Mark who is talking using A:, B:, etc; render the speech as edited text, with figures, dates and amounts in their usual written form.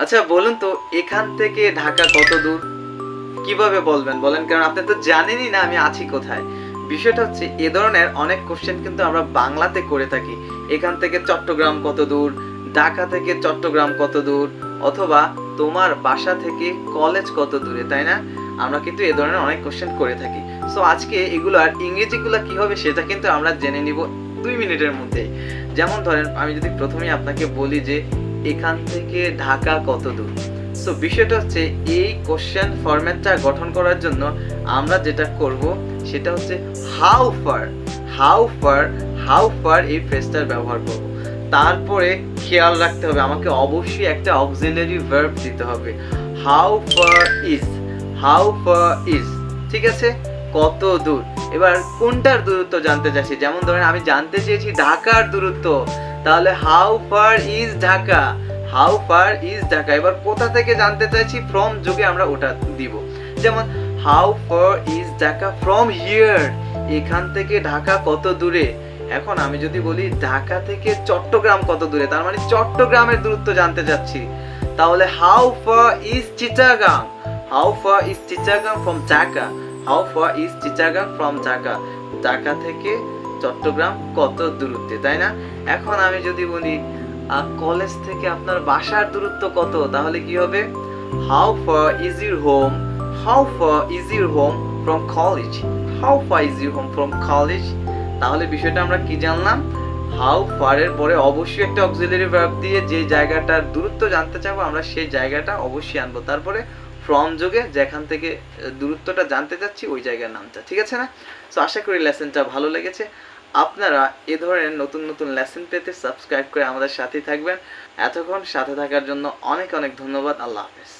A: আচ্ছা বলুন তো, এখান থেকে ঢাকা কত দূর? কিভাবে বলবেন বলেন, কারণ আপনি তো জানেনই না আমি আছি কোথায়। বিষয়টা হচ্ছে এ ধরনের অনেক কোশ্চেন কিন্তু আমরা বাংলাতে করে থাকি। এখান থেকে চট্টগ্রাম কত দূর, ঢাকা থেকে চট্টগ্রাম কত দূর, অথবা তোমার বাসা থেকে কলেজ কত দূরে, তাই না? আমরা কিন্তু এ ধরনের অনেক কোশ্চেন করে থাকি। সো আজকে এগুলার ইংরেজিগুলো কি হবে সেটা কিন্তু আমরা জেনে নিব 2 মিনিটের মধ্যে। যেমন ধরেন, আমি যদি প্রথমেই আপনাকে বলি যে এখান থেকে ঢাকা কত দূর। সো বিষয়টা হচ্ছে এই কোশ্চেন ফরম্যাটটা গঠন করার জন্য আমরা যেটা করব সেটা হচ্ছে হাউ ফার। হাউ ফার এই ফ্রেজটার ব্যবহার করব। তারপরে খেয়াল রাখতে হবে আমাকে অবশ্যই একটা অক্সিলারি ভার্ব দিতে হবে। হাউ ফার ইজ, ঠিক আছে? কত দূর। এবার কোনটার দূরত্ব জানতে চাইছি, যেমন ধরেন আমি জানতে চেয়েছি ঢাকার দূরত্ব, তাহলে হাউ ফার ইজ ঢাকা। এবার কোথা থেকে জানতে চাইছি, ফ্রম যুগে আমরা ওটা দিব। যেমন how far is Dhaka from here, এখান থেকে ঢাকা কত দূরে। এখন আমি যদি বলি ঢাকা থেকে চট্টগ্রাম কত দূরে, তার মানে চট্টগ্রামের দূরত্ব জানতে চাচ্ছি। তাহলে how far is Chittagong from Dhaka. Dhaka থেকে চট্টগ্রাম কত দূরত্বে, তাই না? এখন আমি যদি বলি কলেজ থেকে আপনার বাসার দূরত্ব কত, তাহলে কি হবে? How far is your home from college. তাহলে বিষয়টা আমরা কি জানলাম? হাউ ফার এর পরে অবশ্যই একটা অক্সিলারি ভার্ব দিয়ে যে জায়গাটার দূরত্ব জানতে চাবো আমরা সেই জায়গাটা অবশ্যই আনবো। তারপরে ফ্রম যোগে যেখান থেকে দূরত্বটা জানতে চাচ্ছি ওই জায়গার নামটা, ঠিক আছে না? সো আশা করি লেসনটা ভালো লেগেছে। আপনারা এ ধরনের নতুন নতুন লেসন পেতে সাবস্ক্রাইব করে আমাদের সাথেই থাকবেন। এতক্ষণ সাথে থাকার জন্য অনেক অনেক ধন্যবাদ। আল্লাহ হাফেজ।